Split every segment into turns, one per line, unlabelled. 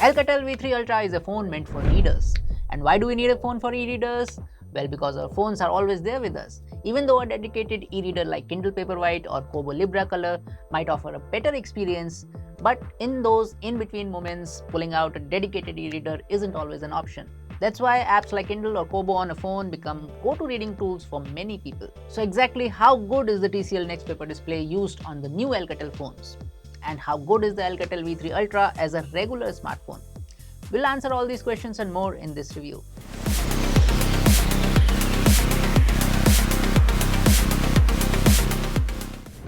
Alcatel V3 Ultra is a phone meant for readers. And why do we need a phone for e-readers? Well, because our phones are always there with us. Even though a dedicated e-reader like Kindle Paperwhite or Kobo Libra Color might offer a better experience, but in those in-between moments, pulling out a dedicated e-reader isn't always an option. That's why apps like Kindle or Kobo on a phone become go-to reading tools for many people. So exactly how good is the TCL Next Paper display used on the new Alcatel phones? And how good is the Alcatel V3 Ultra as a regular smartphone? We'll answer all these questions and more in this review.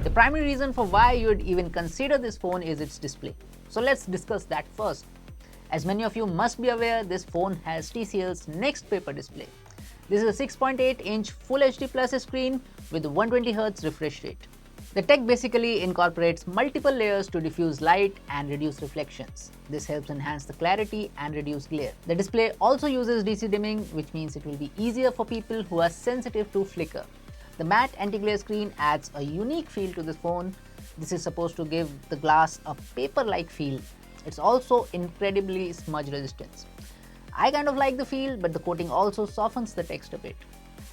The primary reason for why you would even consider this phone is its display. So let's discuss that first. As many of you must be aware, this phone has TCL's Next Paper display. This is a 6.8-inch Full HD Plus screen with 120Hz refresh rate. The tech basically incorporates multiple layers to diffuse light and reduce reflections. This helps enhance the clarity and reduce glare. The display also uses DC dimming, which means it will be easier for people who are sensitive to flicker. The matte anti-glare screen adds a unique feel to this phone. This is supposed to give the glass a paper-like feel. It's also incredibly smudge resistant. I kind of like the feel, but the coating also softens the text a bit.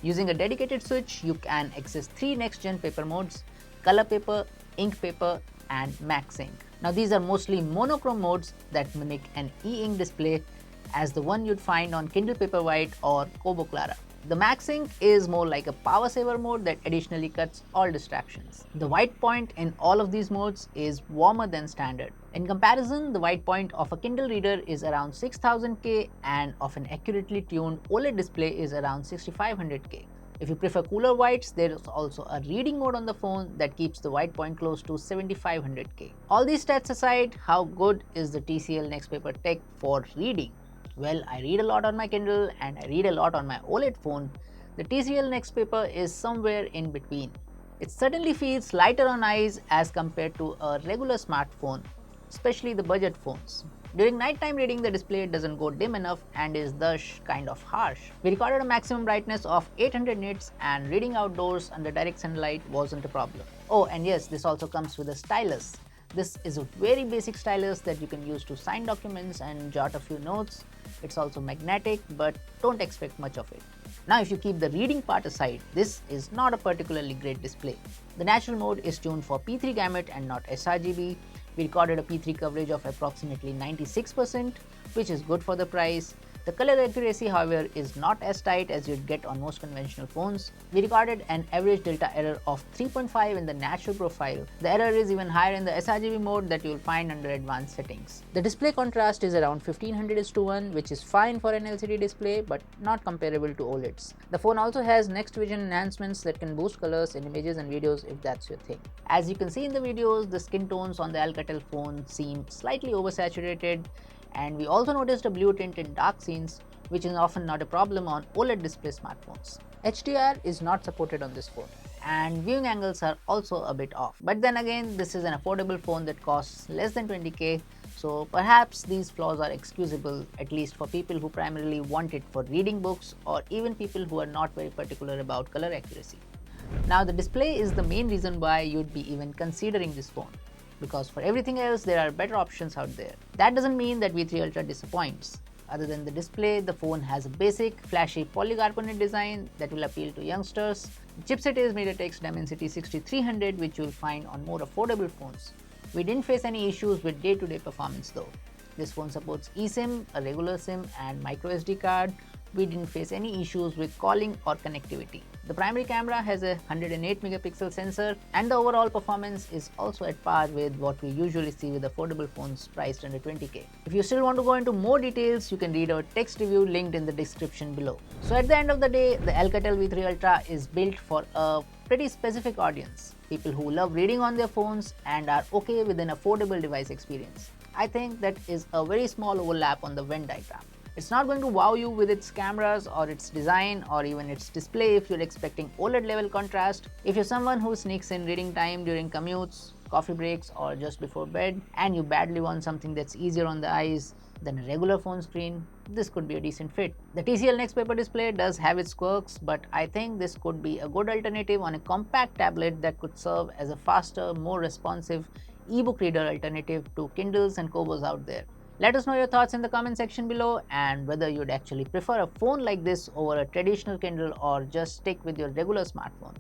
Using a dedicated switch, you can access 3 next-gen paper modes: color paper, ink paper, and max ink. Now these are mostly monochrome modes that mimic an e-ink display as the one you'd find on Kindle Paperwhite or Kobo Clara. The max ink is more like a power saver mode that additionally cuts all distractions. The white point in all of these modes is warmer than standard. In comparison, the white point of a Kindle reader is around 6000K and of an accurately tuned OLED display is around 6500K. If you prefer cooler whites, there is also a reading mode on the phone that keeps the white point close to 7500K. All these stats aside, how good is the TCL Next Paper tech for reading? Well, I read a lot on my Kindle and I read a lot on my OLED phone. The TCL Next Paper is somewhere in between. It certainly feels lighter on eyes as compared to a regular smartphone, especially the budget phones. During nighttime reading, the display doesn't go dim enough and is thus kind of harsh. We recorded a maximum brightness of 800 nits and reading outdoors under direct sunlight wasn't a problem. Oh, and yes, this also comes with a stylus. This is a very basic stylus that you can use to sign documents and jot a few notes. It's also magnetic, but don't expect much of it. Now, if you keep the reading part aside, this is not a particularly great display. The natural mode is tuned for P3 gamut and not sRGB. We recorded a P3 coverage of approximately 96%, which is good for the price. The color accuracy, however, is not as tight as you'd get on most conventional phones. We recorded an average delta error of 3.5 in the natural profile. The error is even higher in the sRGB mode that you'll find under advanced settings. The display contrast is around 1500:1, which is fine for an LCD display but not comparable to OLEDs. The phone also has Next Vision enhancements that can boost colors in images and videos if that's your thing. As you can see in the videos, the skin tones on the Alcatel phone seem slightly oversaturated, and we also noticed a blue tint in dark scenes, which is often not a problem on OLED display smartphones. HDR is not supported on this phone, and viewing angles are also a bit off. But then again, this is an affordable phone that costs less than 20K, so perhaps these flaws are excusable, at least for people who primarily want it for reading books or even people who are not very particular about color accuracy. Now, the display is the main reason why you'd be even considering this phone, because for everything else there are better options out there. That doesn't mean that V3 Ultra disappoints. Other than the display, the phone has a basic, flashy polycarbonate design that will appeal to youngsters. The chipset is MediaTek's Dimensity 6300, which you will find on more affordable phones. We didn't face any issues with day-to-day performance though. This phone supports eSIM, a regular SIM, and microSD card. We didn't face any issues with calling or connectivity. The primary camera has a 108 megapixel sensor, and the overall performance is also at par with what we usually see with affordable phones priced under 20K. If you still want to go into more details, you can read our text review linked in the description below. So at the end of the day, the Alcatel V3 Ultra is built for a pretty specific audience, people who love reading on their phones and are okay with an affordable device experience. I think that is a very small overlap on the Venn diagram. It's not going to wow you with its cameras or its design or even its display if you're expecting OLED level contrast. If you're someone who sneaks in reading time during commutes, coffee breaks, or just before bed, and you badly want something that's easier on the eyes than a regular phone screen, this could be a decent fit. The TCL Next Paper display does have its quirks, but I think this could be a good alternative on a compact tablet that could serve as a faster, more responsive ebook reader alternative to Kindles and Kobos out there. Let us know your thoughts in the comment section below and whether you'd actually prefer a phone like this over a traditional Kindle or just stick with your regular smartphone.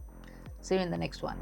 See you in the next one.